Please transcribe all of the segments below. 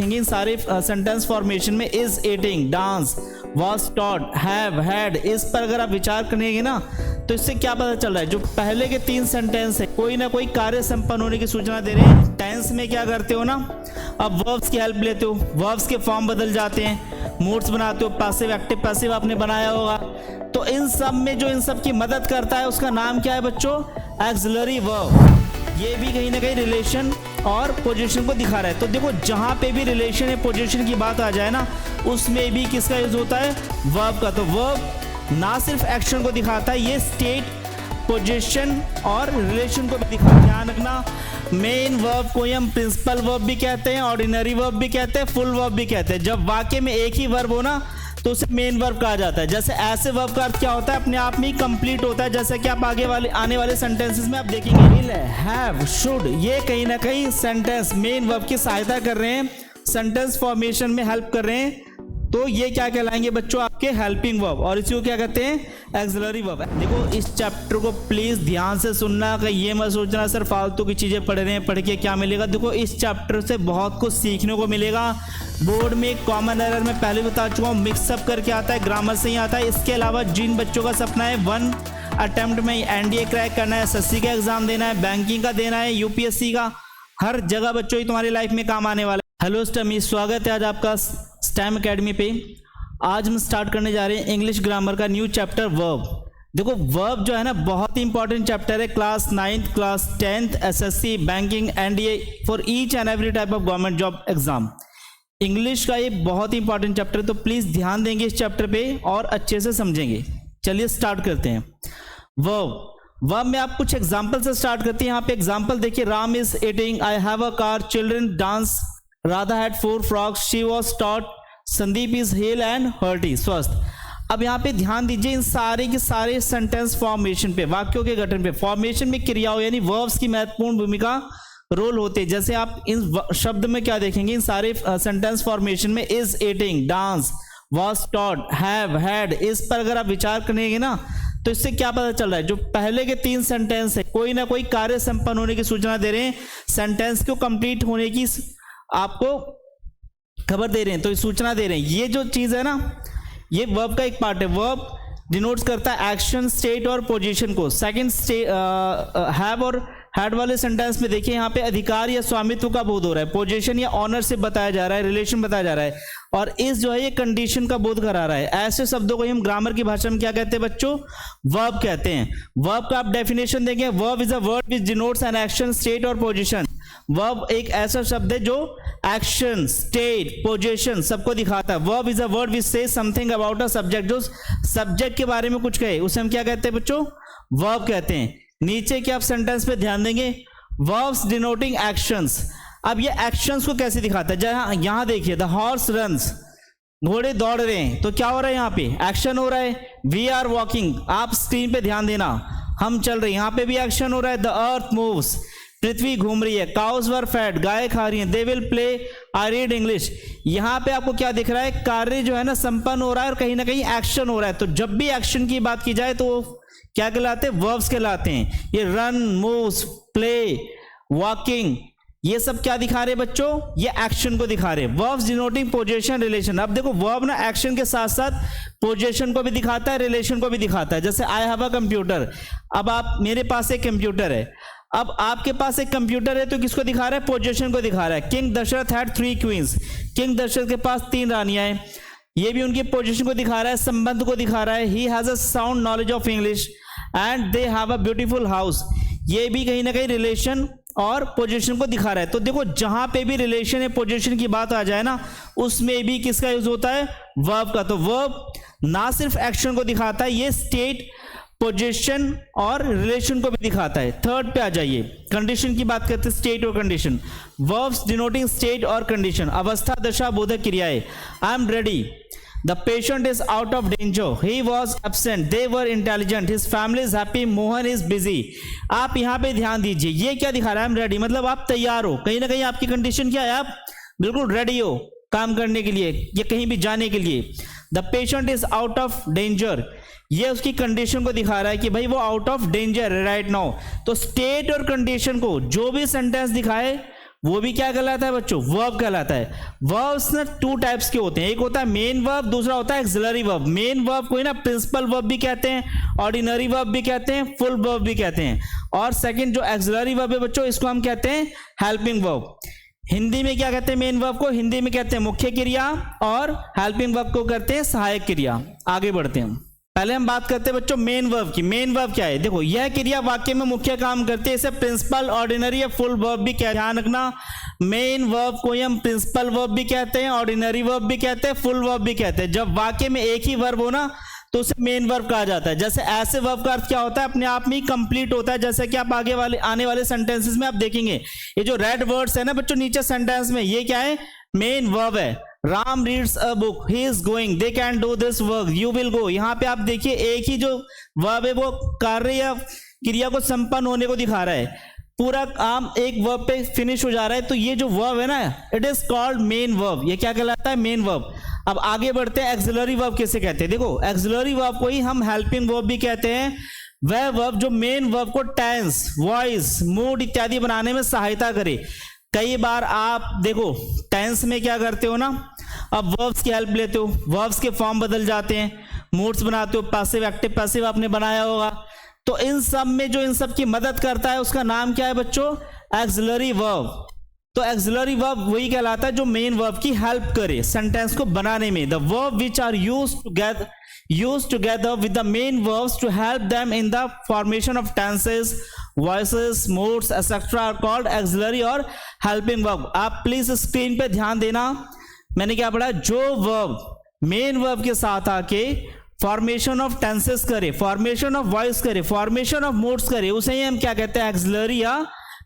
इन सारे sentence formation में is, eating, dance, was taught, have, had, इस पर अगर आप विचार करेंगे ना तो इससे क्या पता चल रहा है, जो पहले के 3 सेंटेंस है कोई ना कोई कार्य संपन्न होने की सूचना दे रहे हैं। टेंस में क्या करते हो ना, अब वर्ब्स की हेल्प लेते हो, वर्ब्स के फॉर्म बदल जाते हैं, मूड्स बनाते हो, पैसिव एक्टिव पैसिव आपने बनाया होगा, तो इन सब में जो इन सब की मदद करता है उसका नाम क्या है बच्चों, एक्सिलरी वर्ब। ये भी कहीं ना कहीं रिलेशन और पोजीशन को दिखा रहा है। तो देखो जहां पे भी रिलेशन या पोजीशन की बात आ जाए ना उसमें भी किसका यूज होता है, वर्ब का। तो वर्ब ना सिर्फ एक्शन को दिखाता है, ये स्टेट, पोजीशन और रिलेशन को भी दिखाता है। ध्यान रखना, मेन वर्ब को हम प्रिंसिपल वर्ब भी कहते हैं, ऑर्डिनरी वर्ब भी कहते हैं, फुल वर्ब भी कहते हैं। जब वाक्य में एक ही वर्ब हो ना तो उसे मेन वर्ब कहा जाता है। जैसे ऐसे वर्ब का अर्थ क्या होता है, अपने आप में ही कंप्लीट होता है, जैसे कि आप आने वाले सेंटेंसेस में आप देखेंगे। विल, हैव, शुड, ये कहीं ना कहीं सेंटेंस मेन वर्ब की सहायता कर रहे हैं, सेंटेंस फॉर्मेशन में हेल्प कर रहे हैं। तो ये क्या कहलाएंगे बच्चों, आपके हेल्पिंग वर्ब, और इसी को क्या कहते हैं, एक्सिलरी वर्ब। देखो इस चैप्टर को प्लीज ध्यान से सुनना, कि ये मत सोचना सर फालतू की चीजें पढ़ रहे हैं, पढ़ के क्या मिलेगा। देखो इस चैप्टर से बहुत कुछ सीखने को मिलेगा। बोर्ड में कॉमन एरर में पहले बता चुका हूँ, मिक्सअप करके आता है, ग्रामर से ही आता है। इसके अलावा जिन बच्चों का सपना है 1 अटेम्प्ट में एनडीए क्रैक करना है, एसएससी का एग्जाम देना है, बैंकिंग का देना है, यूपीएससी का, हर जगह बच्चों ही तुम्हारी लाइफ में काम आने वाला है। हेलो स्टमी, स्वागत है आज आपका स्टैम एकेडमी पे। आज हम स्टार्ट करने जा रहे हैं इंग्लिश ग्रामर का न्यू चैप्टर वर्ब। देखो वर्ब जो है ना बहुत ही इंपॉर्टेंट चैप्टर है, class 9th, class 10th, SSC, banking, NDA, for each and every type of government job exam. English का ये बहुत ही इंपॉर्टेंट चैप्टर है, तो प्लीज ध्यान देंगे इस चैप्टर पे और अच्छे से समझेंगे। चलिए स्टार्ट करते हैं। वर्ब में आप कुछ एग्जाम्पल से स्टार्ट करते हैं। यहाँ पे एग्जाम्पल देखिए, Ram is eating, I have a car, children dance, Radha had 4 frocks, she was taught, Sandeep is hale and hearty, स्वस्थ। अब यहाँ पे ध्यान दीजिए इन सारे के सारे सेंटेंस फॉर्मेशन पे, वाक्यों के गठन पे, फॉर्मेशन में क्रियाओं यानी वर्ब्स की महत्वपूर्ण भूमिका रोल होते हैं। जैसे आप इन शब्द में क्या देखेंगे, इन सारे सेंटेंस फॉर्मेशन में is, eating, dance, was taught, have, had, इस पर अगर आप विचार करेंगे ना तो इससे क्या पता चल रहा है, जो पहले के 3 सेंटेंस है कोई ना कोई कार्य संपन्न होने की सूचना दे रहे हैं, सेंटेंस को कंप्लीट होने की आपको खबर दे रहे हैं, तो सूचना दे रहे हैं। ये जो चीज है ना ये वर्ब का एक पार्ट है। वर्ब डिनोट्स करता है एक्शन, स्टेट और पोजीशन को। सेकंड हैव और हैड वाले सेंटेंस में देखिए यहाँ पे अधिकार या स्वामित्व का बोध हो रहा है, पोजीशन या ऑनरशिप बताया जा रहा है, रिलेशन बताया जा रहा है, और इस जो है ये कंडीशन का बोध करा रहा है। ऐसे शब्दों को हम ग्रामर की भाषा में क्या कहते हैं बच्चों, वर्ब कहते हैं। वर्ब का आप डेफिनेशन देंगे, verb is a word which denotes an action, state और पोजीशन। वर्ब एक ऐसा शब्द है जो एक्शन, स्टेट, पोजीशन सबको दिखाता है। Verb is a word which says something about a subject, जो सब्जेक्ट के बारे में कुछ कहे उसे हम क्या कहते हैं बच्चों, वर्ब कहते हैं। नीचे के आप सेंटेंस पे ध्यान देंगे, वर्ब्स डिनोटिंग एक्शंस। अब ये एक्शंस को कैसे दिखाता है, जहां यहां देखिए, द हॉर्स रन्स, घोड़े दौड़ रहे हैं, तो क्या हो रहा है यहाँ पे एक्शन हो रहा है। वी आर वॉकिंग, आप स्क्रीन पे ध्यान देना, हम चल रहे हैं, यहाँ पे भी एक्शन हो रहा है। द अर्थ मूव्स, पृथ्वी घूम रही है। काउज वर फैट, गाय खा रही हैं। They will play, I read English. यहाँ पे आपको क्या दिख रहा है, कार्य जो है ना संपन्न हो रहा है और कहीं ना कहीं एक्शन हो रहा है। तो जब भी एक्शन की बात की जाए तो क्या कहलाते हैं, वर्ब्स कहलाते हैं। ये रन, मूव्स, प्ले, वॉकिंग, ये सब क्या दिखा रहे हैं बच्चों, ये एक्शन को दिखा रहे हैं। Verbs denoting position, relation. अब देखो वर्ब ना एक्शन के साथ साथ पोजीशन को भी दिखाता है, रिलेशन को भी दिखाता है। जैसे आई हैव अ कंप्यूटर, अब आप, मेरे पास एक कंप्यूटर है, अब आपके पास एक कंप्यूटर है तो किसको दिखा रहा है, पोजीशन को दिखा रहा है। King Dasharath had 3 queens, king Dasharath के पास 3 रानियां हैं, ये भी उनकी पोजीशन को दिखा रहा है, संबंध को दिखा रहा है। He has a sound knowledge of English and they have a beautiful house, ये भी कहीं ना कहीं रिलेशन और पोजीशन को दिखा रहा है। तो देखो जहां पे भी रिलेशन या पोजीशन की बात आ जाए ना उसमें भी किसका यूज होता है, वर्ब का। तो वर्ब ना सिर्फ एक्शन को दिखाता है, ये स्टेट, पोजीशन और रिलेशन को भी दिखाता है। थर्ड पे आ जाइए, कंडीशन की बात करते हैं, स्टेट और कंडीशन। वर्ब्स डिनोटिंग स्टेट और कंडीशन, अवस्था, दशा, बोधक क्रियाएं। I am ready, the patient is out of danger, he was absent, they were intelligent, his family is happy, Mohan is busy. आप यहाँ पे ध्यान दीजिए, ये क्या दिखा रहा है, आई एम रेडी, मतलब आप तैयार हो, कहीं ना कहीं आपकी कंडीशन क्या है, आप बिल्कुल रेडी हो काम करने के लिए या कहीं भी जाने के लिए। The patient is out of danger, ये उसकी कंडीशन को दिखा रहा है कि भाई वो आउट ऑफ डेंजर है राइट नाउ। तो स्टेट और कंडीशन को जो भी सेंटेंस दिखाए वो भी क्या कहलाता है बच्चों, वर्ब कहलाता है। वर्ब्स ना टू टाइप्स के होते हैं, एक होता है मेन वर्ब, दूसरा होता है एक्सिलरी वर्ब। मेन वर्ब को ही ना प्रिंसिपल वर्ब भी कहते हैं, ऑर्डिनरी वर्ब भी कहते हैं, फुल वर्ब भी कहते हैं। और सेकंड जो एक्सिलरी वर्ब है बच्चों, इसको हम कहते हैं हेल्पिंग वर्ब। हिंदी में क्या कहते हैं मेन वर्ब को, हिंदी में कहते हैं मुख्य क्रिया, और हेल्पिंग वर्ब को कहते हैं सहायक क्रिया। आगे बढ़ते हैं, पहले हम बात करते हैं बच्चों मेन वर्ब की। मेन वर्ब क्या है, देखो यह क्रिया वाक्य में मुख्य काम करती है, इसे प्रिंसिपल, ऑर्डिनरी या फुल वर्ब भी कहते हैं। ध्यान रखना, मेन वर्ब को ही हम प्रिंसिपल वर्ब भी कहते हैं, ऑर्डिनरी वर्ब भी कहते हैं, फुल वर्ब भी कहते हैं। जब वाक्य में एक ही वर्ब हो ना तो उसे मेन वर्ब कहा जाता है। जैसे ऐसे वर्ब का अर्थ क्या होता है, अपने आप में ही कंप्लीट होता है, जैसे कि आप आगे वाले आने वाले सेंटेंसेस में आप देखेंगे। ये जो रेड वर्ड्स है ना बच्चों नीचे सेंटेंस में, ये क्या है, मेन वर्ब है। Ram reads a book, he is going, they can do this work, you will go. यहाँ पे आप देखिए एक ही जो वर्ब है वो कार्य या क्रिया को संपन्न होने को दिखा रहा है, पूरा काम एक वर्ब पे फिनिश हो जा रहा है। तो ये जो वर्ब है ना, it is called main verb. ये क्या कहलाता है, मेन वर्ब। अब आगे बढ़ते हैं, एक्सिलरी वर्ब किसे कहते हैं। देखो एक्सिलरी वर्ब को ही हम हेल्पिंग वर्ब भी कहते हैं। वह वर्ब जो मेन वर्ब को टेंस, वॉइस, मूड इत्यादि बनाने में सहायता करे। कई बार आप देखो टेंस में क्या करते हो ना, अब वर्ब्स की हेल्प लेते हो, वर्ब्स के फॉर्म बदल जाते हैं, मूड्स बनाते हो, पैसिव एक्टिव पैसिव आपने बनाया होगा। तो इन सब में जो इन सब की मदद करता है उसका नाम क्या है बच्चों, एक्सिलरी वर्ब। तो एक्सिलरी वर्ब वही कहलाता है जो मेन वर्ब की हेल्प करे सेंटेंस को बनाने में। The verb which are used together with the main verbs to help them in the formation of tenses, voices, moods, etc. are called auxiliary और helping verb। आप प्लीज स्क्रीन पे ध्यान देना, मैंने क्या पढ़ा, जो वर्ब मेन वर्ब के साथ आके फॉर्मेशन ऑफ टेंसेस करे, फॉर्मेशन ऑफ वॉइस करे, फॉर्मेशन ऑफ मूड्स करे, उसे ही हम क्या कहते हैं, एक्सिलरी या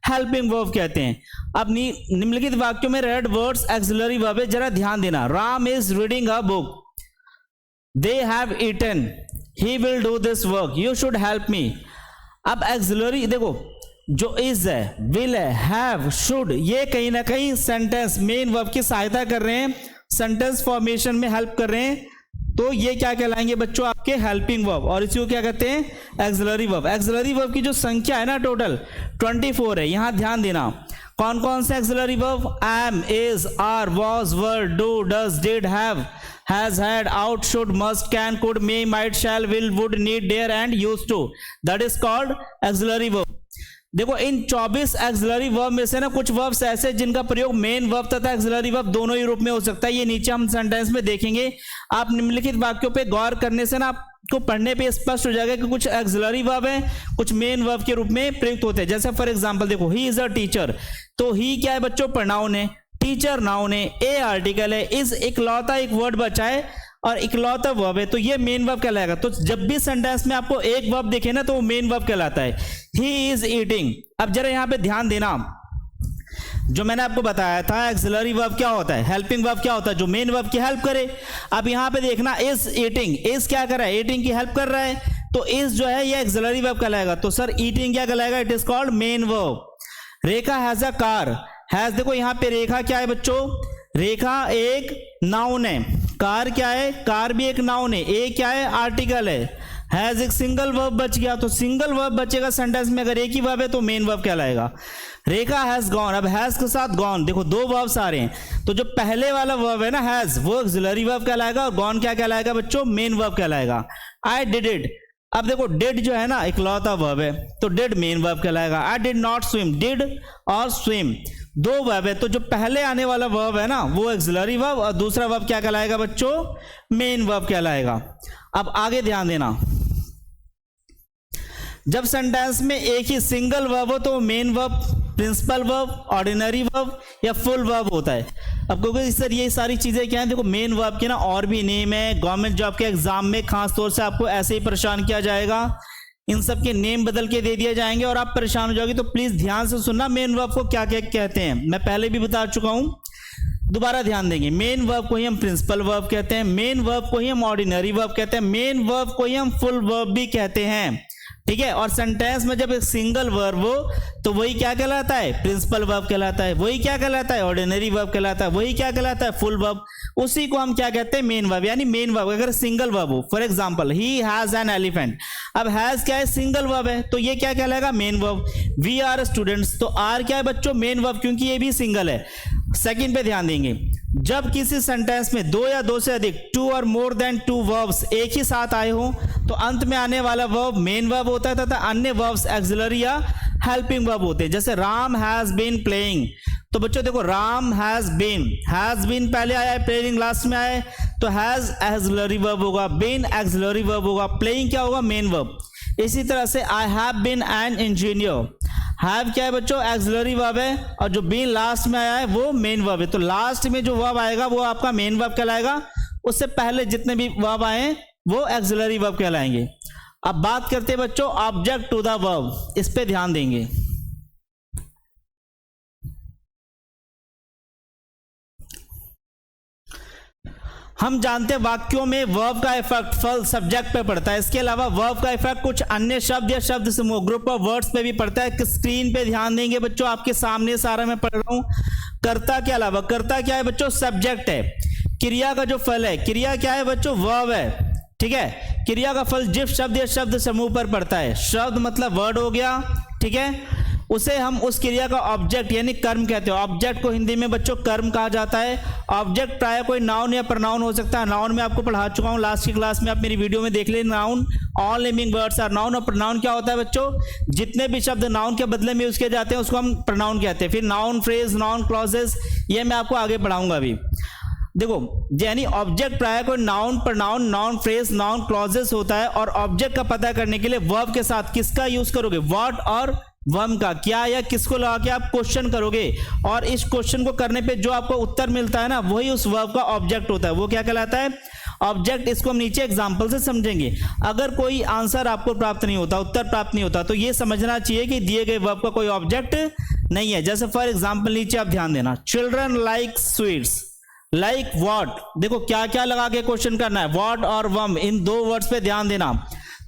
हेल्पिंग वर्ब कहते हैं। अब निम्नलिखित वाक्यों में रेड वर्ड्स एक्सिलरी वर्ब है, जरा ध्यान देना। Ram is reading a book, they have eaten, he will do this work, you should help me। अब एक्सिलरी देखो जो इज है, विल है, हैव, शुड, ये कहीं ना कहीं सेंटेंस मेन वर्ब की सहायता कर रहे हैं, सेंटेंस फॉर्मेशन में हेल्प कर रहे हैं। तो ये क्या कहलाएंगे बच्चों, आपके हेल्पिंग वर्ब, और इसको क्या कहते हैं, एक्सिलरी वर्ब। एक्सिलरी वर्ब की जो संख्या है ना टोटल 24 है। यहां ध्यान देना कौन कौन से auxiliary verb, am, is, are, was, were, do, does, did, have, has, had, out, should, must, can, could, may, might, shall, will, would, need, dare and used to, that is called auxiliary verb। देखो इन 24 axillary verb में से ना कुछ verbs ऐसे जिनका प्रयोग main verb तथा axillary verb दोनों ही रूप में हो सकता है। ये नीचे हम सेंटेंस में देखेंगे। आप निम्नलिखित वाक्यों पे गौर करने से ना आपको पढ़ने पे स्पष्ट हो जाएगा कि कुछ एक्सिलरी वर्ब है, कुछ मेन वर्ब के रूप में प्रयुक्त होते हैं। जैसे फॉर एग्जांपल देखो, ही इज अ टीचर, तो ही क्या है बच्चों, प्रोनाउन है, टीचर नाउन है, ए आर्टिकल है, इज इकलौता एक वर्ड बचा है और इकलौता वर्ब है, तो ये मेन वर्ब कहलाएगा। तो जब भी सेंटेंस में आपको एक वर्ब दिखे ना तो वो मेन वर्ब कहलाता है। He is eating. अब जरा यहां पे ध्यान देना, जो मैंने आपको बताया था एक्सिलरी वर्ब क्या होता है, हेल्पिंग वर्ब क्या होता है, जो मेन वर्ब की हेल्प करे। अब यहां पे देखना, इज ईटिंग, इज क्या कर रहा है, ईटिंग की हेल्प कर रहा है, तो इज जो है ये एक्सिलरी वर्ब कहलाएगा। तो सर ईटिंग क्या कहलाएगा, it is called main verb. Rekha has a car, has देखो यहां पे रेखा क्या है बच्चों, रेखा एक नाउन है, कार क्या है, कार भी एक नाउन है, ए क्या है, आर्टिकल है, हैज एक सिंगल वर्ब बच गया, तो सिंगल वर्ब बचेगा सेंटेंस में, अगर एक ही वर्ब है तो मेन वर्ब कहलाएगा। रेखा हैज गॉन, अब हैज के साथ गॉन, देखो दो वर्ब्स आ रहे हैं, तो जो पहले वाला वर्ब है ना हैज, वो ऑक्सिलरी वर्ब कहलाएगा, और गॉन क्या कहलाएगा बच्चों, मेन वर्ब कहलाएगा। आई डिड इट, अब देखो डिड जो है ना इकलौता वर्ब है, तो डिड मेन वर्ब कहलाएगा। I did not swim, did और स्विम दो वर्ब है, तो जो पहले आने वाला वर्ब है ना वो एक्सिलरी वर्ब, और दूसरा वर्ब क्या कहलाएगा बच्चों, मेन वर्ब कहलाएगा। अब आगे ध्यान देना, जब सेंटेंस में एक ही सिंगल वर्ब हो तो main verb, principal verb, ordinary verb या फुल वर्ब होता है। अब क्योंकि सर ये सारी चीजें क्या है, देखो मेन वर्ब के ना और भी नेम है, गवर्नमेंट जॉब के एग्जाम में खास तौर से आपको ऐसे ही परेशान किया जाएगा, इन सब के नेम बदल के दे दिए जाएंगे और आप परेशान हो जाओगे। तो प्लीज ध्यान से सुनना, मेन वर्ब को क्या क्या कहते हैं, मैं पहले भी बता चुका हूं, दोबारा ध्यान देंगे। मेन वर्ब को ही हम प्रिंसिपल वर्ब कहते हैं, मेन वर्ब को ही हम ऑर्डिनरी वर्ब कहते हैं, मेन वर्ब को ही हम फुल वर्ब भी कहते हैं। ठीक है। और सेंटेंस में जब एक सिंगल वर्ब हो तो वही क्या कहलाता है, प्रिंसिपल वर्ब कहलाता है। वही क्या कहलाता है, ऑर्डिनरी वर्ब कहलाता है। वही क्या कहलाता है, फुल वर्ब। उसी को हम क्या कहते हैं, मेन वर्ब। यानी मेन वर्ब अगर सिंगल वर्ब हो, for example he has an elephant, अब हैज क्या है, सिंगल वर्ब है, तो ये क्या कहलाएगा, main verb. We are students, तो आर क्या है बच्चों, मेन वर्ब, क्योंकि ये भी सिंगल है। सेकंड पे ध्यान देंगे, जब किसी सेंटेंस में दो या दो से अधिक, टू और मोर देन टू वर्ब्स एक ही साथ आए हो तो अंत में आने वाला वर्ब मेन वर्ब होता है तथा अन्य वर्ब्स एक्सिलरी या हेल्पिंग वर्ब होते हैं। जैसे राम हैज बीन प्लेइंग, तो बच्चों देखो राम हैज बीन पहले आया है, प्लेइंग लास्ट में आया है, तो हैज एक्सिलरी वर्ब होगा, बीन एक्सिलरी वर्ब होगा, प्लेइंग क्या होगा, मेन वर्ब। इसी तरह से I have been an engineer, have क्या है बच्चों, एक्सिलरी वर्ब है, और जो बीन लास्ट में आया है वो मेन वर्ब है। तो लास्ट में जो वर्ब आएगा वो आपका मेन वर्ब कहलाएगा, उससे पहले जितने भी वर्ब आए वो एक्सिलरी वर्ब कहलाएंगे। अब बात करते हैं बच्चों ऑब्जेक्ट टू द वर्ब, इस पे ध्यान देंगे। हम जानते हैं वाक्यों में वर्ब का इफेक्ट फल सब्जेक्ट पे पड़ता है, इसके अलावा वर्ब का इफेक्ट कुछ अन्य शब्द या शब्द समूह ग्रुप ऑफ वर्ड्स पे भी पड़ता है। स्क्रीन पे ध्यान देंगे बच्चों, आपके सामने सारा मैं पढ़ रहा हूं। कर्ता के अलावा, कर्ता क्या है बच्चों, सब्जेक्ट है। क्रिया का जो फल है, क्रिया क्या है बच्चों, वर्ब है, ठीक है। क्रिया का फल जिस शब्द या शब्द समूह पर पड़ता है, शब्द मतलब वर्ड हो गया, ठीक है, उसे हम उस क्रिया का ऑब्जेक्ट यानी कर्म कहते हैं। ऑब्जेक्ट को हिंदी में बच्चों कर्म कहा जाता है। ऑब्जेक्ट प्राय कोई नाउन या प्रनाउन हो सकता है। नाउन में आपको पढ़ा चुका हूं लास्ट की क्लास में, आप मेरी वीडियो में देख लें। Noun, all naming words are noun. और प्रनाउन क्या होता है बच्चों, जितने भी शब्द नाउन के बदले में यूज किए जाते हैं उसको हम प्रनाउन कहते हैं। फिर नाउन फ्रेज, नाउन क्लॉजेस, ये मैं आपको आगे पढ़ाऊंगा अभी। देखो यानी ऑब्जेक्ट प्राय कोई noun, pronoun, noun phrase, noun clauses होता है। और ऑब्जेक्ट का पता करने के लिए वर्ब के साथ किसका यूज करोगे, व्हाट और वर्ब का, क्या या किसको लगा के आप क्वेश्चन करोगे, और इस क्वेश्चन को करने पे जो आपको उत्तर मिलता है ना, वही उस वर्ब का ऑब्जेक्ट होता है। वो क्या कहलाता है, ऑब्जेक्ट। इसको हम नीचे एग्जांपल से समझेंगे। अगर कोई आंसर आपको प्राप्त नहीं होता, उत्तर प्राप्त नहीं होता, तो ये समझना चाहिए कि दिए गए वर्ब का कोई ऑब्जेक्ट नहीं है। जैसे फॉर एग्जाम्पल नीचे आप ध्यान देना, children like sweets, like what, देखो क्या क्या लगा के क्वेश्चन करना है, व्हाट और वर्ब, इन दो वर्ड्स पे ध्यान देना।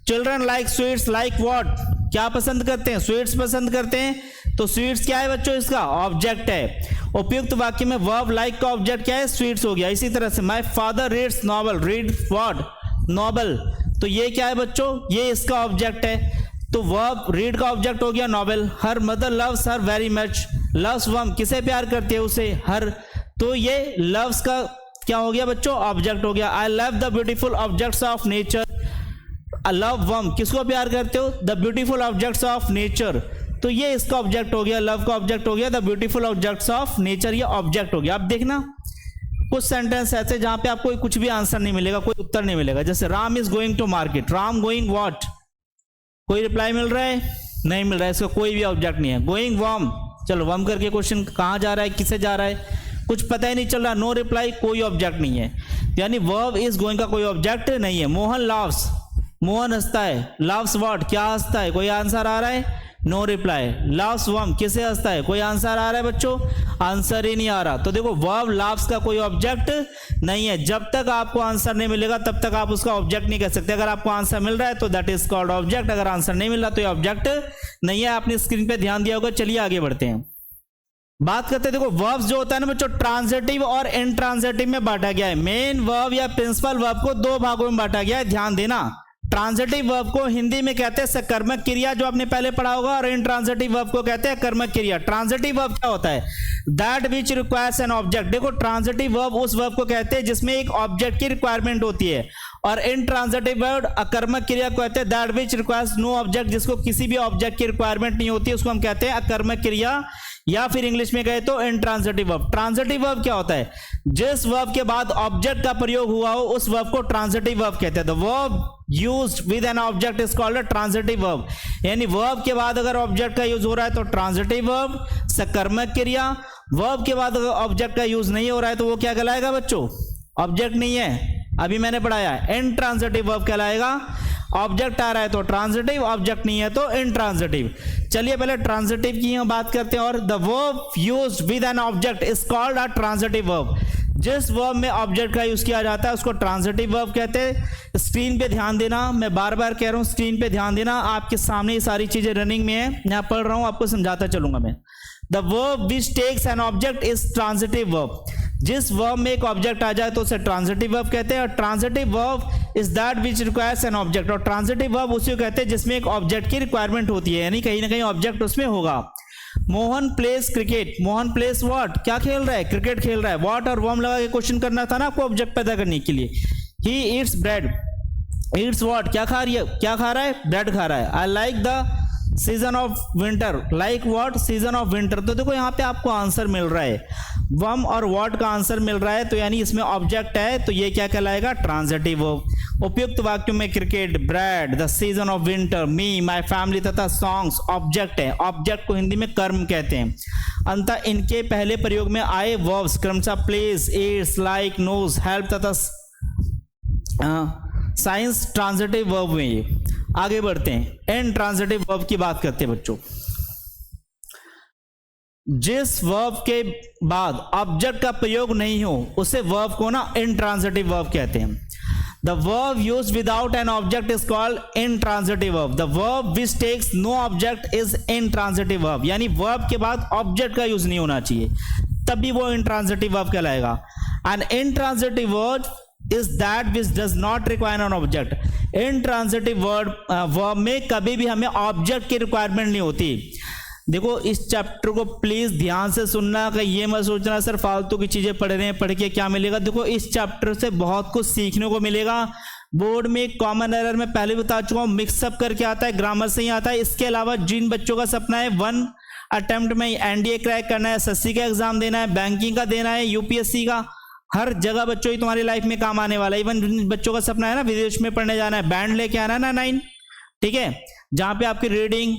Children like sweets, like what, क्या पसंद करते हैं, स्वीट्स पसंद करते हैं, तो स्वीट्स क्या है बच्चों, इसका ऑब्जेक्ट है। उपयुक्त वाक्य में वर्ब लाइक का ऑब्जेक्ट क्या है, स्वीट्स हो गया। इसी तरह से my father reads novel, read what, novel, तो ये क्या है बच्चों, ये इसका ऑब्जेक्ट है। तो वर्ब रीड का ऑब्जेक्ट हो गया novel. Her mother loves her very much, loves verb, किसे प्यार करती है, उसे, हर, तो ये लव्स का क्या हो गया बच्चों, ऑब्जेक्ट हो गया। I love the beautiful objects of nature, love verb, किसको प्यार करते हो, the beautiful objects of nature, तो ये इसका ऑब्जेक्ट हो गया, लव का ऑब्जेक्ट हो गया, the beautiful objects of nature, ये ऑब्जेक्ट हो गया। अब देखना कुछ सेंटेंस ऐसे जहां पे आपको कुछ भी आंसर नहीं मिलेगा, कोई उत्तर नहीं मिलेगा। जैसे Ram is going to market, Ram going what, कोई रिप्लाई मिल रहा है, नहीं मिल रहा है, इसका कोई भी ऑब्जेक्ट नहीं है। गोइंग वर्म, चलो वर्म करके क्वेश्चन कहां जा रहा है, किसे जा रहा है, कुछ पता ही नहीं चल रहा, नो रिप्लाई, कोई ऑब्जेक्ट नहीं है, यानी वर्ब इज गोइंग का कोई ऑब्जेक्ट नहीं है। मोहन लाव्स, मोहन हंसता है, लव्स व्हाट, क्या हंसता है, कोई आंसर आ रहा है, नो रिप्लाई। लव्स वर्ब, किसे हंसता है, कोई आंसर आ रहा है बच्चों, आंसर ही नहीं आ रहा। तो देखो वर्ब लव्स का कोई ऑब्जेक्ट नहीं है। जब तक आपको आंसर नहीं मिलेगा तब तक आप उसका ऑब्जेक्ट नहीं कह सकते। अगर आपको आंसर मिल रहा है तो दैट इज कॉल्ड ऑब्जेक्ट, अगर आंसर नहीं मिल रहा तो ये ऑब्जेक्ट नहीं है। आपने स्क्रीन पे ध्यान दिया होगा। चलिए आगे बढ़ते हैं, बात करते हैं। देखो वर्ब्स जो होता है ना बच्चों, ट्रांजिटिव और इनट्रांजिटिव में बांटा गया है। मेन वर्ब या प्रिंसिपल वर्ब को दो भागों में बांटा गया है, ध्यान देना। ट्रांजिटिव वर्ब को हिंदी में कहते हैं सकर्मक क्रिया, जो आपने पहले पढ़ा होगा, और इनट्रांजिटिव वर्ब को कहते हैं कर्मक क्रिया। ट्रांजिटिव वर्ब क्या होता है, that which requires an object. देखो ट्रांजिटिव वर्ब उस वर्ब को कहते हैं जिसमें एक ऑब्जेक्ट की रिक्वायरमेंट होती है, और इनट्रांजिटिव वर्ब अकर्मक क्रिया को कहते हैं that which requires no object, जिसको किसी भी ऑब्जेक्ट की रिक्वायरमेंट नहीं होती, उसको हम कहते हैं अकर्मक क्रिया, या फिर इंग्लिश में कहे तो इनट्रांजिटिव वर्ब। ट्रांजिटिव वर्ब क्या होता है, जिस वर्ब के बाद ऑब्जेक्ट का प्रयोग हुआ हो उस वर्ब को ट्रांजिटिव वर्ब कहते हैं। The verb used with N object is called a transitive verb, यानी वर्ब के बाद अगर ऑब्जेक्ट का यूज हो रहा है तो ट्रांजिटिव वर्ब, सकर्मक क्रिया। वर्ब के बाद अगर ऑब्जेक्ट का यूज नहीं हो रहा है तो वो क्या कहलाएगा बच्चों, ऑब्जेक्ट नहीं है, अभी मैंने पढ़ाया है, इनट्रांजिटिव वर्ब कहलाएगा। ऑब्जेक्ट आ रहा है तो ट्रांजिटिव, ऑब्जेक्ट नहीं है तो इनट्रांजिटिव। चलिए पहले ट्रांजिटिव की हम बात करते हैं। और the verb used with N object is called a transitive verb. जिस वर्ब में ऑब्जेक्ट का यूज किया जाता है उसको ट्रांजिटिव वर्ब कहते हैं। स्क्रीन पे ध्यान देना, मैं बार बार कह रहा हूं स्क्रीन पे ध्यान देना, आपके सामने ये सारी चीजें रनिंग में है, यहाँ पढ़ रहा हूं, आपको समझाता चलूंगा मैं। The verb which takes an object is transitive verb. जिस वर्ब में एक ऑब्जेक्ट आ जाए तो उसे ट्रांजिटिव वर्ब कहते हैं। और transitive verb is that which requires an object. और ट्रांजिटिव वर्ब उसी को कहते हैं जिसमें एक ऑब्जेक्ट की रिक्वायरमेंट होती है, यानी कहीं ना कहीं ऑब्जेक्ट उसमें होगा। Mohan place cricket. Mohan place what, क्या खेल रहा है, क्रिकेट खेल रहा है। व्हाट और वर्म लगा के क्वेश्चन करना था ना आपको ऑब्जेक्ट पैदा करने के लिए। He eats bread. Yeats what, क्या खा रहा है, ब्रेड खा रहा है। I like the season of winter. Like what, season of winter. तो देखो यहाँ पे आपको आंसर मिल रहा है, वर्म और व्हाट का आंसर मिल रहा है, तो यानी इसमें ऑब्जेक्ट है, तो ये क्या कहलाएगा, ट्रांजिटिव वर्ब। उपयुक्त वाक्यों में cricket, bread, the season of winter, me, my family तथा सॉन्ग्स ऑब्जेक्ट है। ऑब्जेक्ट को हिंदी में कर्म कहते हैं। अंततः इनके पहले प्रयोग में आए वर्ब्स क्रमशः plays, eats, like, knows, help तथा साइंस ट्रांजिटिव वर्ब में। ये आगे बढ़ते हैं, इन ट्रांजिटिव वर्ब की बात करते हैं बच्चों। जिस वर्ब के बाद ऑब्जेक्ट का प्रयोग नहीं हो उसे वर्ब को ना इनट्रांजिटिव वर्ब कहते हैं। The verb used without an object is called intransitive verb. The verb which takes no object is intransitive verb. यानी वर्ब के बाद ऑब्जेक्ट का यूज नहीं होना चाहिए, तभी वो इनट्रांजिटिव वर्ब कहलाएगा। An intransitive verb is that which does not require an object. Intransitive verb में कभी भी हमें ऑब्जेक्ट की रिक्वायरमेंट नहीं होती। देखो इस चैप्टर को प्लीज ध्यान से सुनना, कि ये मत सोचना सर फालतू की चीजें पढ़ रहे हैं, पढ़ के क्या मिलेगा। देखो इस चैप्टर से बहुत कुछ सीखने को मिलेगा। बोर्ड में कॉमन एरर में पहले बता चुका हूँ, मिक्सअप करके आता है, ग्रामर से ही आता है। इसके अलावा जिन बच्चों का सपना है 1 अटेम्प्ट में एनडीए क्रैक करना है, एसएससी का एग्जाम देना है, बैंकिंग का देना है, यूपीएससी का, हर जगह बच्चों ही तुम्हारी लाइफ में काम आने वाला है। इवन बच्चों का सपना है ना विदेश में पढ़ने जाना है, बैंड लेके आना है ना 9, ठीक है, जहां पे आपकी रीडिंग,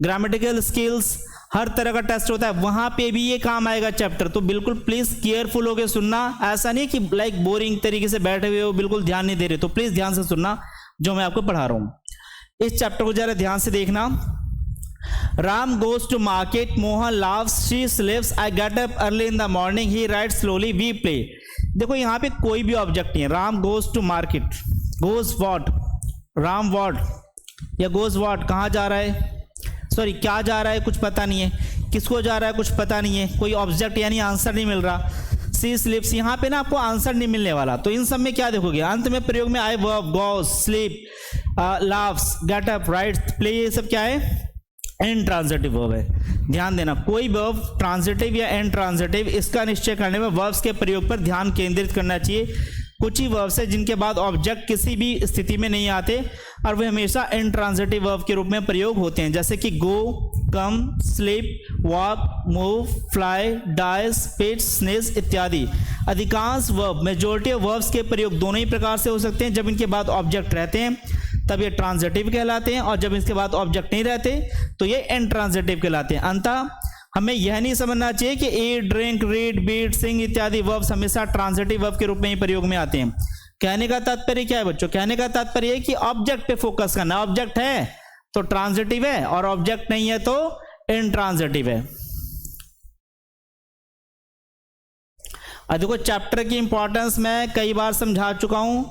ग्रामेटिकल स्किल्स, हर तरह का टेस्ट होता है, वहां पे भी ये काम आएगा चैप्टर। तो बिल्कुल प्लीज केयरफुल होकर सुनना, ऐसा नहीं कि लाइक बोरिंग तरीके से बैठे हुए हो, बिल्कुल ध्यान नहीं दे रहे। तो प्लीज ध्यान से सुनना जो मैं आपको पढ़ा रहा हूं। इस चैप्टर को जरा ध्यान से देखना। Ram goes to market, Mohan laughs, she sleeps, I get up early in the morning, he rides slowly, we play। देखो यहाँ पे कोई भी ऑब्जेक्ट नहीं है। Ram goes to market, goes what, Ram what या गोज वॉट, कहाँ जा रहा है, सॉरी क्या जा रहा है कुछ पता नहीं है, किसको जा रहा है कुछ पता नहीं है, कोई ऑब्जेक्ट यानी आंसर नहीं मिल रहा। सी स्लीप्स, यहाँ पे ना आपको आंसर नहीं मिलने वाला। तो इन सब में क्या देखोगे, अंत में प्रयोग में आए verb, goes, sleep, laughs, get up, rights, play, ये सब क्या है, इनट्रांजिटिव वर्ब है। ध्यान देना, कोई वर्ब ट्रांजिटिव या इनट्रांजिटिव, इसका निश्चय करने में वर्ब्स के प्रयोग पर ध्यान केंद्रित करना चाहिए। कुछ ही वर्ब्स है जिनके बाद ऑब्जेक्ट किसी भी स्थिति में नहीं आते और वे हमेशा इनट्रांजिटिव वर्ब के रूप में प्रयोग होते हैं, जैसे कि go, come, sleep, walk, move, fly, die, speech, sneeze इत्यादि। अधिकांश वर्ब, मेजॉरिटी ऑफ वर्ब्स के प्रयोग दोनों ही प्रकार से हो सकते हैं। जब इनके बाद ऑब्जेक्ट रहते हैं तब ये ट्रांजिटिव कहलाते हैं, और जब इसके बाद ऑब्जेक्ट नहीं रहते तो ये इनट्रांजिटिव कहलाते हैं। अंततः हमें यह नहीं समझना चाहिए कि ईट, ड्रिंक, रीड, बीट, सिंग इत्यादि वर्ब्स हमेशा ट्रांजिटिव वर्ब के रूप में ही प्रयोग में आते हैं। कहने का तात्पर्य क्या है बच्चों, कहने का तात्पर्य है कि ऑब्जेक्ट पे फोकस करना। ऑब्जेक्ट है तो ट्रांजिटिव है और ऑब्जेक्ट नहीं है तो इनट्रांजिटिव है। अब देखो चैप्टर की इंपॉर्टेंस मैं कई बार समझा चुका हूं,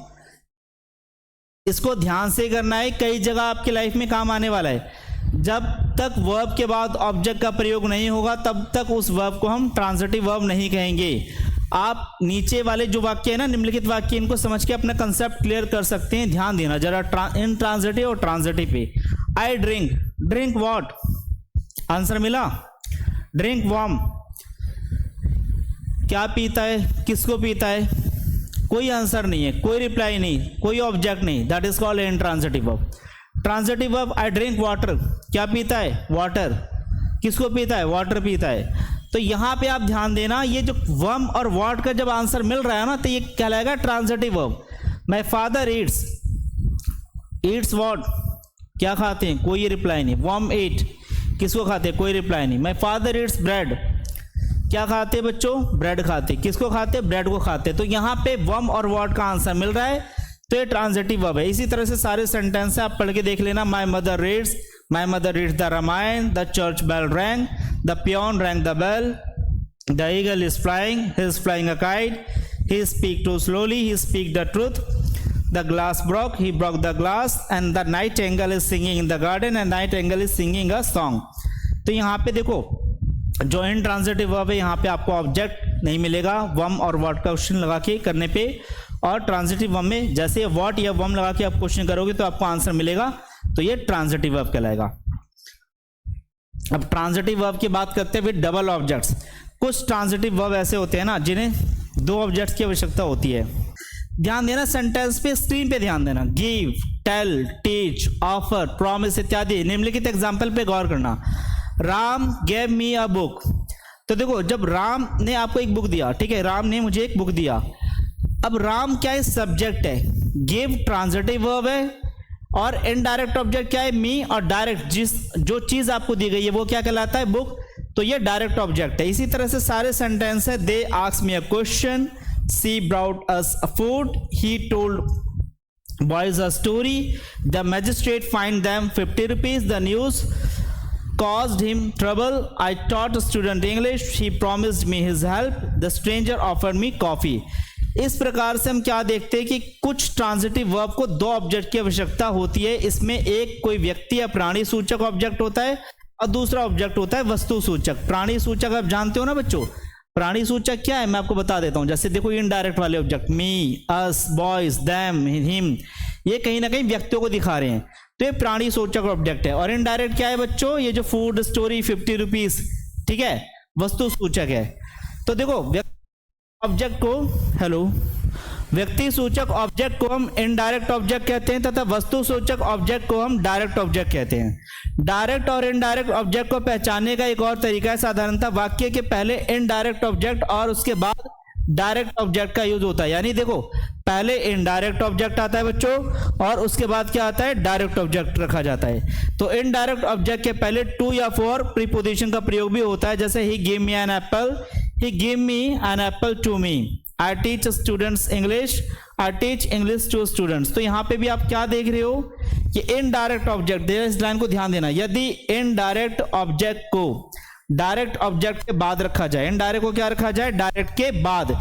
इसको ध्यान से करना है, कई जगह आपकी लाइफ में काम आने वाला है। जब तक वर्ब के बाद ऑब्जेक्ट का प्रयोग नहीं होगा तब तक उस वर्ब को हम ट्रांजिटिव वर्ब नहीं कहेंगे। आप नीचे वाले जो वाक्य है ना, निम्नलिखित वाक्य, इनको समझ के अपना कंसेप्ट क्लियर कर सकते हैं। ध्यान देना जरा इन ट्रांजिटिव और ट्रांजिटिव पे। I drink, drink what, answer मिला, ड्रिंक वार्म, क्या पीता है, किसको पीता है, कोई आंसर नहीं है, कोई रिप्लाई नहीं, कोई ऑब्जेक्ट नहीं, that is called intransitive verb. Transitive verb, I drink water, क्या पीता है, वाटर, किसको पीता है, वाटर पीता है। तो यहां पे आप ध्यान देना, ये जो वर्ब और व्हाट का जब आंसर मिल रहा है ना तो ये कहलाएगा transitive verb. My father Yeats, Yeats what, क्या खाते हैं, कोई रिप्लाई नहीं। वर्ब ईट, किसको खाते हैं, कोई रिप्लाई नहीं। माय फादर ईट्स ब्रेड, क्या खाते बच्चों, ब्रेड खाते, किसको खाते, ब्रेड को खाते। तो यहाँ पे वर्ब और व्हाट का आंसर मिल रहा है तो ये ट्रांजिटिव वर्ब है। इसी तरह से सारे सेंटेंस आप पढ़ के देख लेना। My mother reads, my mother reads the Ramayana, the church bell rang, the peon rang the bell, The eagle is flying. He is flying a kite. He speak too slowly. He speak the truth. The glass broke. He broke the glass. And the nightingale is singing in the garden. And nightingale is singing a song. तो यहाँ पे देखो जो intransitive verb है, यहाँ पे आपको object नहीं मिलेगा वम और व्हाट का क्वेश्चन लगा के करने पे, और ट्रांजिटिव वर्ब में जैसे व्हाट या वम लगा के आप क्वेश्चन करोगे तो आपको आंसर मिलेगा, तो ये ट्रांजिटिव वर्ब कहलाएगा। अब ट्रांजिटिव वर्ब की बात करते हैं विद डबल ऑब्जेक्ट्स। कुछ ट्रांजिटिव वर्ब ऐसे होते हैं ना जिन्हें दो ऑब्जेक्ट्स की आवश्यकता होती है। ध्यान देना सेंटेंस पे, स्क्रीन पे ध्यान देना। Give, tell, teach, offer, promise इत्यादि निम्नलिखित एग्जाम्पल पे गौर करना। Ram gave me a book. तो देखो जब राम ने आपको एक बुक दिया, ठीक है, राम ने मुझे एक बुक दिया। अब राम क्या है? सब्जेक्ट है। गिव ट्रांजिटिव वर्ब है और इनडायरेक्ट ऑब्जेक्ट क्या है? मी, और डायरेक्ट जो चीज आपको दी गई है वो क्या कहलाता है? बुक। तो ये डायरेक्ट ऑब्जेक्ट है। इसी तरह से सारे सेंटेंस है। They asked me a question, she brought us a food, he told boys a story, the magistrate find them 50 rupees, the news caused him trouble, I taught a student English, he promised me his help, the stranger offered me coffee। इस प्रकार से हम क्या देखते हैं कि कुछ transitive verb को दो ऑब्जेक्ट की आवश्यकता होती है। इसमें एक कोई व्यक्ति या प्राणी सूचक ऑब्जेक्ट होता है और दूसरा ऑब्जेक्ट होता है वस्तु सूचक। प्राणी सूचक आप जानते हो ना बच्चों, प्राणी सूचक क्या है मैं आपको बता देता हूं। जैसे देखो इनडायरेक्ट वाले ऑब्जेक्ट मी, अस, बॉयज, देम, हिम, ये कहीं ना कहीं व्यक्तियों को दिखा रहे हैं, तो ये प्राणी सूचक ऑब्जेक्ट है। और इनडायरेक्ट क्या है बच्चों? ये जो फूड, स्टोरी, 50 रुपीज, ठीक है, वस्तु सूचक है। तो देखो ऑब्जेक्ट को, हेलो, व्यक्ति सूचक ऑब्जेक्ट को हम इनडायरेक्ट ऑब्जेक्ट कहते हैं तथा वस्तु सूचक ऑब्जेक्ट को हम डायरेक्ट ऑब्जेक्ट कहते हैं। डायरेक्ट और इनडायरेक्ट ऑब्जेक्ट को पहचानने का एक और तरीका है, साधारणतः वाक्य के पहले इनडायरेक्ट ऑब्जेक्ट और उसके बाद डायरेक्ट ऑब्जेक्ट का यूज होता है। यानी देखो पहले इनडायरेक्ट ऑब्जेक्ट आता है बच्चों और उसके बाद क्या आता है? डायरेक्ट ऑब्जेक्ट रखा जाता है। तो इनडायरेक्ट ऑब्जेक्ट के पहले टू या फॉर प्रीपोजिशन का प्रयोग भी होता है। जैसे he give me an apple, he give me an apple to me, I teach students English, I teach English to students. तो यहाँ पे भी आप क्या देख रहे हो कि इनडायरेक्ट ऑब्जेक्ट, इस लाइन को ध्यान देना, यदि इनडायरेक्ट ऑब्जेक्ट को डायरेक्ट ऑब्जेक्ट के बाद रखा जाए, इनडायरेक्ट को क्या रखा जाए? डायरेक्ट के बाद,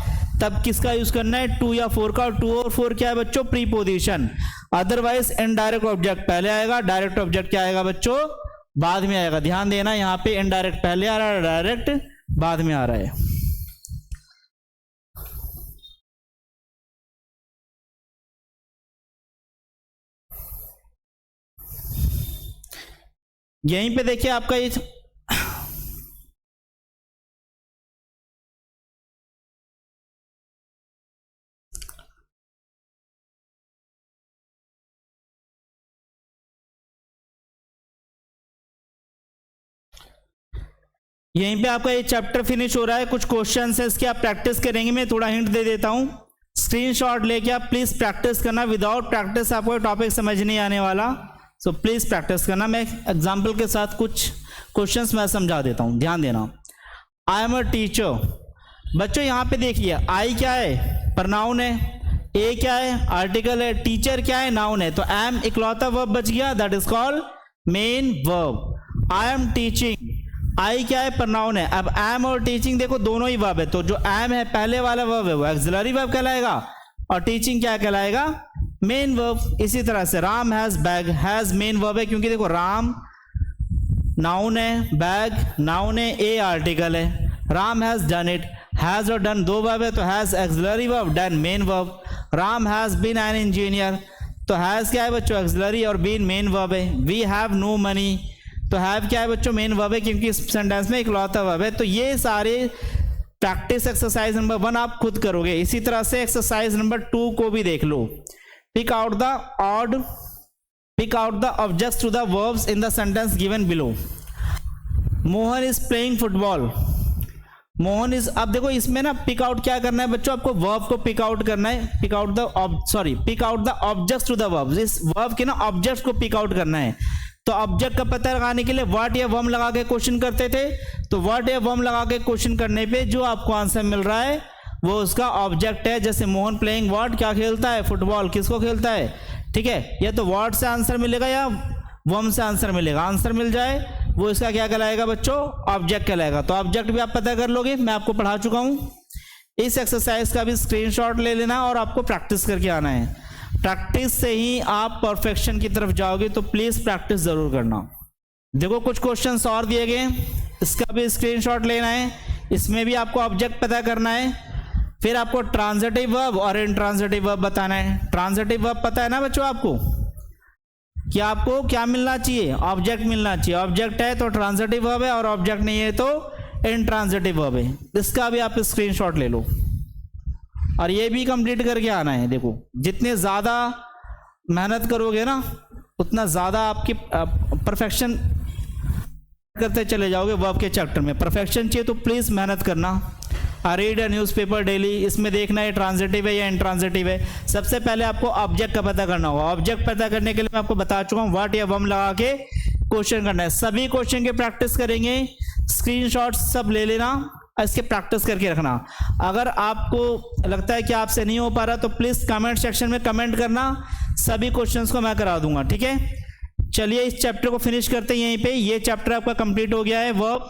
तब किसका यूज करना है? टू या फोर का। और टू और फोर क्या है बच्चों? प्रीपोजिशन। अदरवाइज इनडायरेक्ट ऑब्जेक्ट पहले आएगा, डायरेक्ट ऑब्जेक्ट क्या आएगा बच्चों? बाद में आएगा। ध्यान देना, यहाँ पे इनडायरेक्ट पहले आ रहा है, डायरेक्ट बाद में आ रहा है। यहीं पे देखिए आपका ये यहीं पे आपका ये चैप्टर फिनिश हो रहा है। कुछ क्वेश्चन है इसके आप प्रैक्टिस करेंगे। मैं थोड़ा हिंट दे देता हूँ, स्क्रीनशॉट लेके आप प्लीज प्रैक्टिस करना। विदाउट प्रैक्टिस आपको टॉपिक समझ नहीं आने वाला, सो प्लीज प्रैक्टिस करना। मैं एग्जाम्पल के साथ कुछ क्वेश्चंस मैं समझा देता हूँ, ध्यान देना। I am a teacher. बच्चों यहाँ पे देखिए, आई क्या है? प्रनाउन है। ए क्या है? आर्टिकल है। टीचर क्या है? नाउन है। तो एम इकलौता वर्ब बच गया, that is called main verb. I am teaching, I क्या है? प्रनाउन है। अब एम और टीचिंग देखो दोनों ही वर्ब है, तो जो एम है पहले वाला वर्ब है वो ऑक्सिलरी वर्ब कहलाएगा और टीचिंग क्या कहलाएगा? Main verb. इसी तरह से Ram has bag, has main verb है क्योंकि देखो राम नाउन है, बैग नाउन है, ए आर्टिकल है। Ram has done it, has और डन दो वर्ब है, तो has auxiliary verb, done main verb. Ram has been an engineer, तो हैज क्या है बच्चों? ऑक्सिलरी और बीन मेन वर्ब है। वी हैव नो मनी, तो हैव क्या है बच्चों? मेन वर्ब है क्योंकि इस सेंटेंस में इकलौता वर्ब है। तो ये सारे प्रैक्टिस एक्सरसाइज नंबर 1 आप खुद करोगे। इसी तरह से एक्सरसाइज नंबर 2 को भी देख लो। Pick out the objects to the verbs in the sentence given below. Mohan is playing football. Mohan is, अब देखो इसमें ना पिक आउट क्या करना है बच्चों? आपको वर्ब को पिक आउट करना है। Pick out the objects to the verbs. इस वर्ब के ना ऑब्जेक्ट्स को पिक आउट करना है। तो ऑब्जेक्ट का पता लगाने के लिए व्हाट या वर्ब लगा के क्वेश्चन करते थे, तो व्हाट या वर्ब लगा के क्वेश्चन करने पे जो आपको आंसर मिल रहा है वो उसका ऑब्जेक्ट है। जैसे मोहन प्लेइंग व्हाट, क्या खेलता है? फुटबॉल। किसको खेलता है? ठीक है, या तो व्हाट से आंसर मिलेगा या वर्ब से आंसर मिलेगा। आंसर मिल जाए वो इसका क्या कहलाएगा बच्चों, ऑब्जेक्ट कहलाएगा। तो ऑब्जेक्ट भी आप पता कर लोगे, मैं आपको पढ़ा चुका हूं। इस एक्सरसाइज का भी स्क्रीनशॉट ले लेना और आपको प्रैक्टिस करके आना है। प्रैक्टिस से ही आप परफेक्शन की तरफ जाओगे, तो प्लीज प्रैक्टिस जरूर करना। देखो कुछ क्वेश्चंस और दिए गए, इसका भी स्क्रीनशॉट लेना है। इसमें भी आपको ऑब्जेक्ट पता करना है, फिर आपको ट्रांजिटिव वर्ब और इंट्रांजिटिव वर्ब बताना है। ट्रांजिटिव वर्ब पता है ना बच्चों आपको, कि आपको क्या मिलना चाहिए, ऑब्जेक्ट मिलना चाहिए। ऑब्जेक्ट है तो ट्रांजिटिव वर्ब है, और ऑब्जेक्ट नहीं है तो इंट्रांजिटिव वर्ब है। इसका भी आप स्क्रीनशॉट ले लो और ये भी कंप्लीट करके आना है। देखो जितने ज्यादा मेहनत करोगे ना, उतना ज्यादा आपकी परफेक्शन करते चले जाओगे। वर्ब के चैप्टर में परफेक्शन चाहिए तो प्लीज मेहनत करना। रीड अ न्यूज़पेपर डेली, इसमें देखना है ट्रांजिटिव है या इंट्रांजिटिव है। सबसे पहले आपको ऑब्जेक्ट का पता करना होगा। ऑब्जेक्ट पता करने के लिए मैं आपको बता चुका हूं, व्हाट या वम लगा के क्वेश्चन करना है। सभी क्वेश्चन के प्रैक्टिस करेंगे, स्क्रीनशॉट सब ले लेना, इसके प्रैक्टिस करके रखना। अगर आपको लगता है कि आपसे नहीं हो पा रहा तो प्लीज कमेंट सेक्शन में कमेंट करना, सभी क्वेश्चंस को मैं करा दूंगा, ठीक है। चलिए इस चैप्टर को फिनिश करते हैं यहीं पे। ये चैप्टर आपका कंप्लीट हो गया है, वर्ब